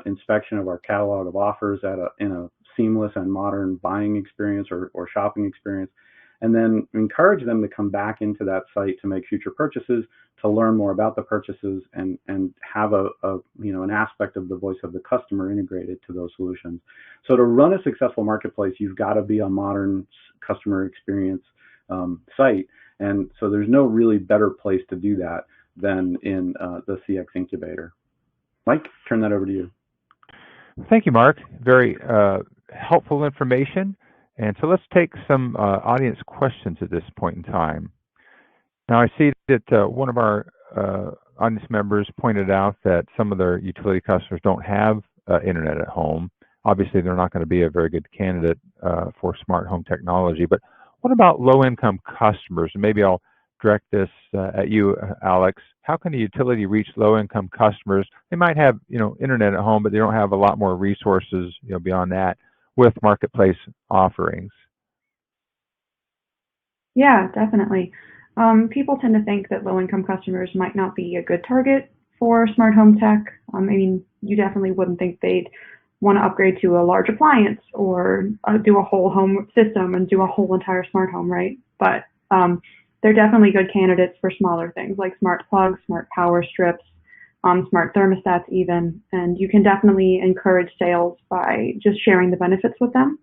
inspection of our catalog of offers in a seamless and modern buying experience or shopping experience, and then encourage them to come back into that site to make future purchases, to learn more about the purchases, and have an aspect of the voice of the customer integrated to those solutions. So to run a successful marketplace, you've got to be a modern customer experience site, and so there's no really better place to do that than in the CX incubator. Mike, turn that over to you. Thank you, Mark. Very helpful information. And so let's take some audience questions at this point in time. Now, I see that one of our audience members pointed out that some of their utility customers don't have internet at home. Obviously, they're not going to be a very good candidate for smart home technology. But what about low-income customers? And maybe I'll direct this at you, Alex. How can a utility reach low-income customers? They might have, internet at home, but they don't have a lot more resources, beyond that, with marketplace offerings. Yeah, definitely. People tend to think that low-income customers might not be a good target for smart home tech. You definitely wouldn't think they'd want to upgrade to a large appliance or do a whole home system and do a whole entire smart home, right? But they're definitely good candidates for smaller things like smart plugs, smart power strips, smart thermostats even. And you can definitely encourage sales by just sharing the benefits with them.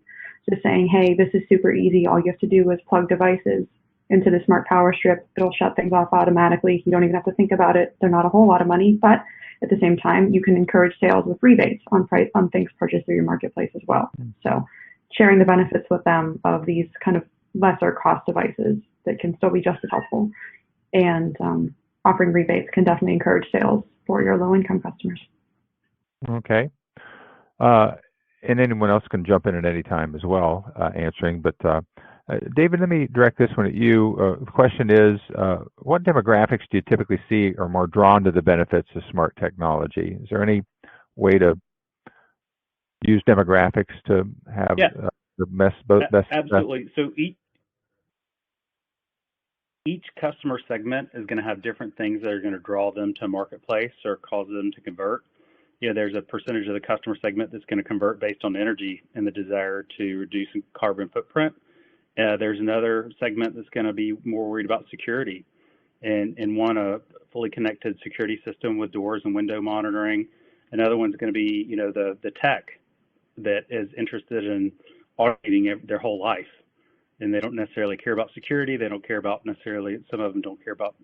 Just saying, hey, this is super easy. All you have to do is plug devices into the smart power strip. It'll shut things off automatically. You don't even have to think about it. They're not a whole lot of money, but at the same time, you can encourage sales with rebates on things purchased through your marketplace as well. So sharing the benefits with them of these kind of lesser cost devices that can still be just as helpful, and offering rebates can definitely encourage sales for your low-income customers. Okay. And anyone else can jump in at any time as well, answering. But David, let me direct this one at you. The question is, what demographics do you typically see are more drawn to the benefits of smart technology? Is there any way to use demographics to have the best? Absolutely. So each customer segment is going to have different things that are going to draw them to marketplace or cause them to convert. There's a percentage of the customer segment that's going to convert based on energy and the desire to reduce carbon footprint. There's another segment that's going to be more worried about security and want a fully connected security system with doors and window monitoring. Another one's going to be, the tech that is interested in automating their whole life. And they don't necessarily care about security. They don't care about some of them don't care about,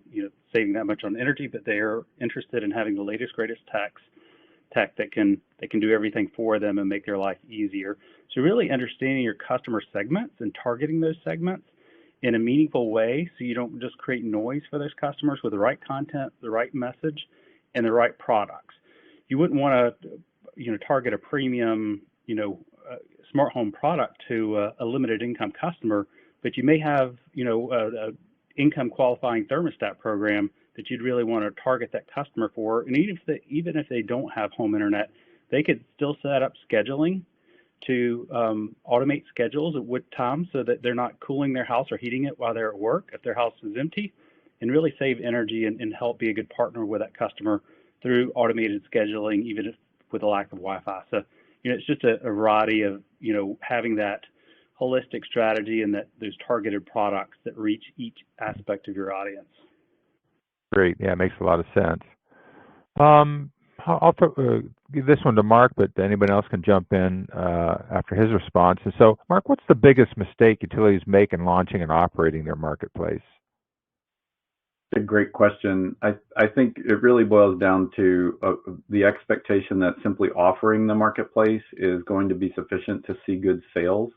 saving that much on energy, but they are interested in having the latest, greatest tech that can do everything for them and make their life easier. So really understanding your customer segments and targeting those segments in a meaningful way, so you don't just create noise for those customers with the right content, the right message, and the right products. You wouldn't want to, target a premium, smart home product to a limited income customer, but you may have, a income qualifying thermostat program that you'd really want to target that customer for. And even if they don't have home internet, they could still set up scheduling to automate schedules at what time so that they're not cooling their house or heating it while they're at work if their house is empty, and really save energy and help be a good partner with that customer through automated scheduling, even if with a lack of Wi-Fi. So, it's just a variety of, having that holistic strategy and those targeted products that reach each aspect of your audience. Great. Yeah, it makes a lot of sense. I'll give this one to Mark, but anybody else can jump in after his response. And so, Mark, what's the biggest mistake utilities make in launching and operating their marketplace? A great question. I think it really boils down to the expectation that simply offering the marketplace is going to be sufficient to see good sales.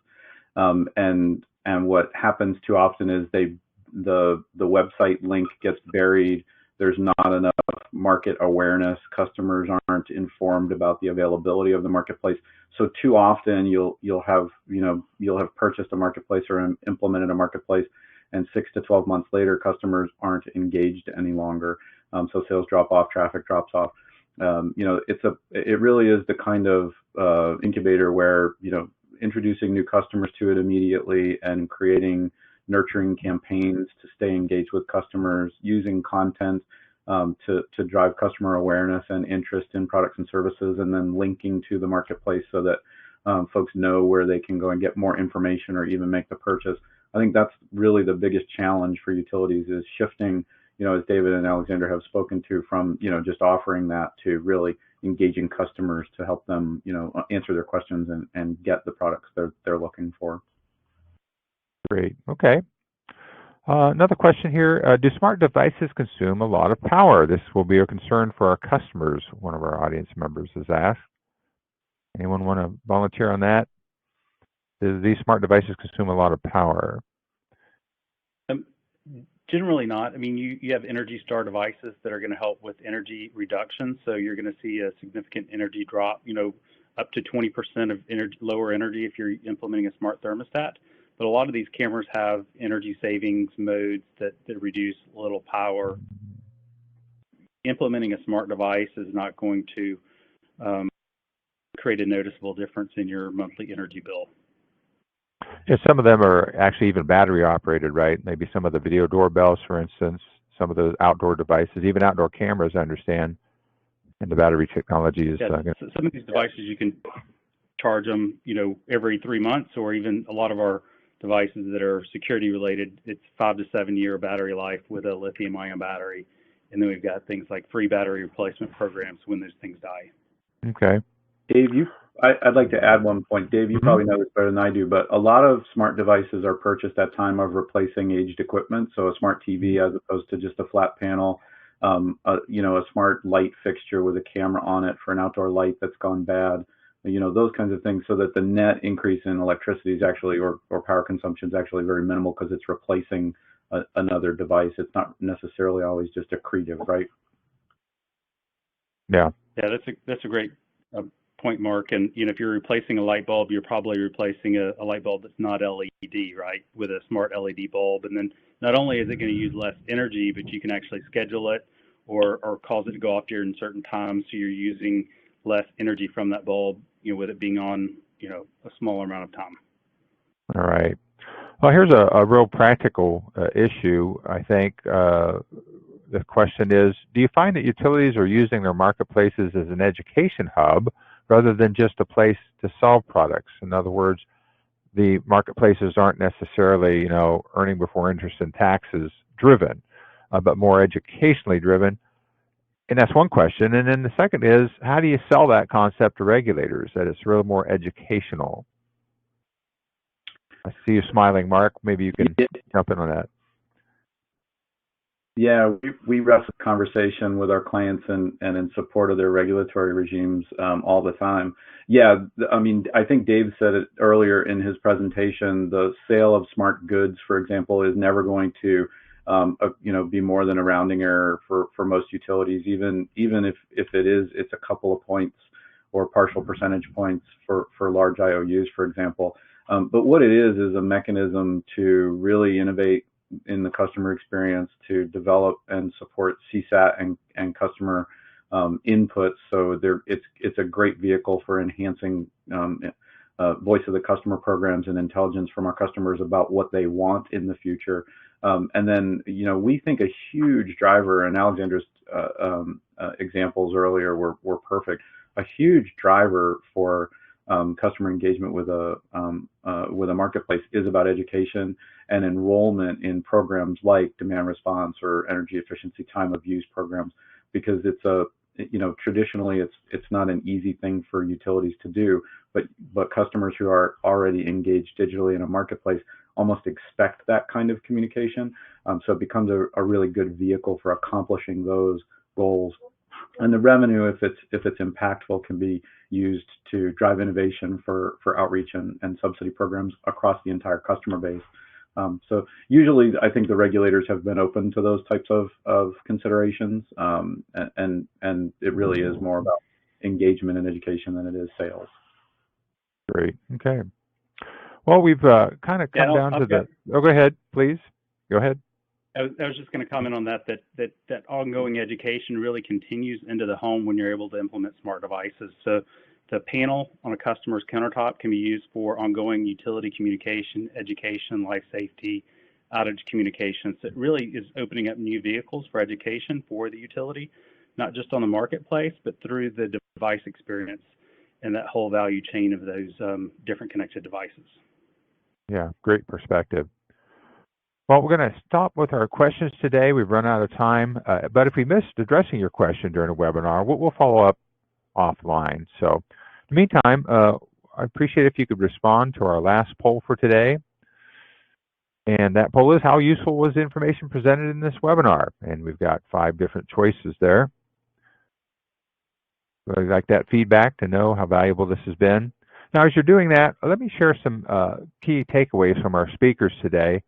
And what happens too often is the website link gets buried there's not enough market awareness. Customers aren't informed about the availability of the marketplace. So too often you'll have purchased a marketplace or implemented a marketplace, and 6 to 12 months later, customers aren't engaged any longer. So sales drop off, traffic drops off. It really is the kind of incubator where, introducing new customers to it immediately and creating nurturing campaigns to stay engaged with customers, using content to drive customer awareness and interest in products and services, and then linking to the marketplace so that folks know where they can go and get more information or even make the purchase. I think that's really the biggest challenge for utilities, is shifting, as David and Alexander have spoken to, from, just offering that to really engaging customers to help them, answer their questions and get the products they're looking for. Great. Okay. Another question here. Do smart devices consume a lot of power? This will be a concern for our customers, one of our audience members has asked. Anyone want to volunteer on that? Do these smart devices consume a lot of power? Generally not. I mean, you have Energy Star devices that are going to help with energy reduction. So you're going to see a significant energy drop, up to 20% of lower energy if you're implementing a smart thermostat. But a lot of these cameras have energy savings modes that reduce little power. Implementing a smart device is not going to create a noticeable difference in your monthly energy bill. Yeah, some of them are actually even battery operated, right? Maybe some of the video doorbells, for instance, some of those outdoor devices, even outdoor cameras, I understand, and the battery technology is. Some of these devices you can charge them, every 3 months, or even a lot of our devices that are security related, it's 5 to 7 year battery life with a lithium-ion battery, and then we've got things like free battery replacement programs when those things die. Okay. Dave, I'd like to add one point. Dave, you probably know this better than I do, but a lot of smart devices are purchased at time of replacing aged equipment. So a smart TV as opposed to just a flat panel, a smart light fixture with a camera on it for an outdoor light that's gone bad, those kinds of things, so that the net increase in electricity is actually, or power consumption is actually very minimal, because it's replacing another device. It's not necessarily always just accretive, right? Yeah. Yeah, that's a great point, Mark. And if you're replacing a light bulb, you're probably replacing a light bulb that's not LED, right, with a smart LED bulb. And then not only is it going to use less energy, but you can actually schedule it or cause it to go off during certain times, so you're using less energy from that bulb, with it being on, a smaller amount of time. All right. Well, here's a real practical issue, I think. The question is, do you find that utilities are using their marketplaces as an education hub rather than just a place to sell products? In other words, the marketplaces aren't necessarily, earning before interest and taxes driven, but more educationally driven. And that's one question. And then the second is, how do you sell that concept to regulators, that it's really more educational? I see you smiling, Mark. Maybe you can jump in on that. Yeah, we wrestle conversation with our clients and in support of their regulatory regimes all the time. Yeah, I mean, I think Dave said it earlier in his presentation. The sale of smart goods, for example, is never going to be more than a rounding error for most utilities, even if it's a couple of points or partial percentage points for large IOUs, for example. But what it is a mechanism to really innovate in the customer experience, to develop and support CSAT and customer inputs. So it's a great vehicle for enhancing voice of the customer programs and intelligence from our customers about what they want in the future. And then, we think a huge driver, and Alexander's examples earlier were perfect. A huge driver for customer engagement with a marketplace is about education and enrollment in programs like demand response or energy efficiency time of use programs, because traditionally it's not an easy thing for utilities to do, but customers who are already engaged digitally in a marketplace almost expect that kind of communication. So it becomes a really good vehicle for accomplishing those goals. And the revenue, if it's impactful, can be used to drive innovation for outreach and subsidy programs across the entire customer base. So usually, I think the regulators have been open to those types of considerations, and it really is more about engagement and education than it is sales. Great. Okay. Well, we've kind of come down to the. Oh, go ahead, please. Go ahead. I was just going to comment on that ongoing education really continues into the home when you're able to implement smart devices. So the panel on a customer's countertop can be used for ongoing utility communication, education, life safety, outage communications. It really is opening up new vehicles for education for the utility, not just on the marketplace, but through the device experience and that whole value chain of those different connected devices. Yeah, great perspective. Well, we're going to stop with our questions today. We've run out of time, but if we missed addressing your question during a webinar, we'll follow up offline. So in the meantime, I appreciate if you could respond to our last poll for today. And that poll is, how useful was the information presented in this webinar? And we've got 5 different choices there. So I'd like that feedback to know how valuable this has been. Now, as you're doing that, let me share some key takeaways from our speakers today.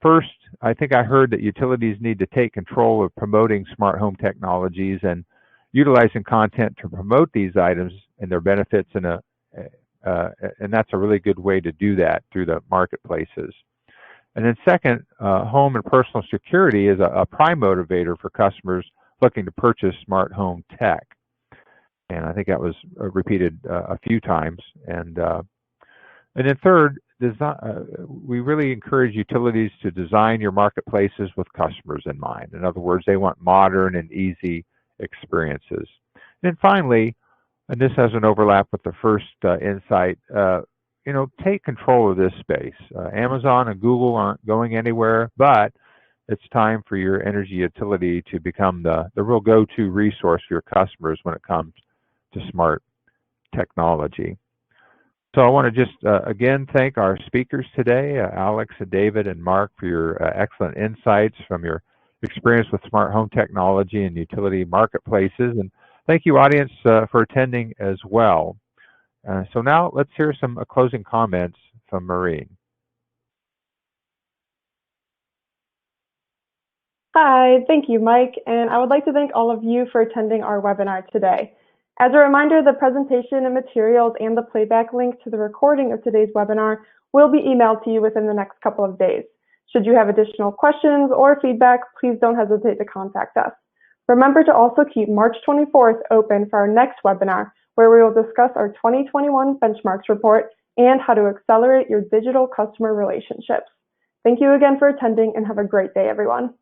First, I think I heard that utilities need to take control of promoting smart home technologies and utilizing content to promote these items and their benefits, and that's a really good way to do that through the marketplaces. And then second, home and personal security is a prime motivator for customers looking to purchase smart home tech. And I think that was repeated a few times. And then third, we really encourage utilities to design your marketplaces with customers in mind. In other words, they want modern and easy experiences. And then finally, and this has an overlap with the first insight, take control of this space. Amazon and Google aren't going anywhere, but it's time for your energy utility to become the real go-to resource for your customers when it comes to smart technology. So I want to just again thank our speakers today, Alex and David and Mark, for your excellent insights from your experience with smart home technology and utility marketplaces. And thank you, audience, for attending as well. So now let's hear some closing comments from Maureen. Hi, thank you, Mike. And I would like to thank all of you for attending our webinar today. As a reminder, the presentation and materials and the playback link to the recording of today's webinar will be emailed to you within the next couple of days. Should you have additional questions or feedback, please don't hesitate to contact us. Remember to also keep March 24th open for our next webinar, where we will discuss our 2021 benchmarks report and how to accelerate your digital customer relationships. Thank you again for attending, and have a great day, everyone.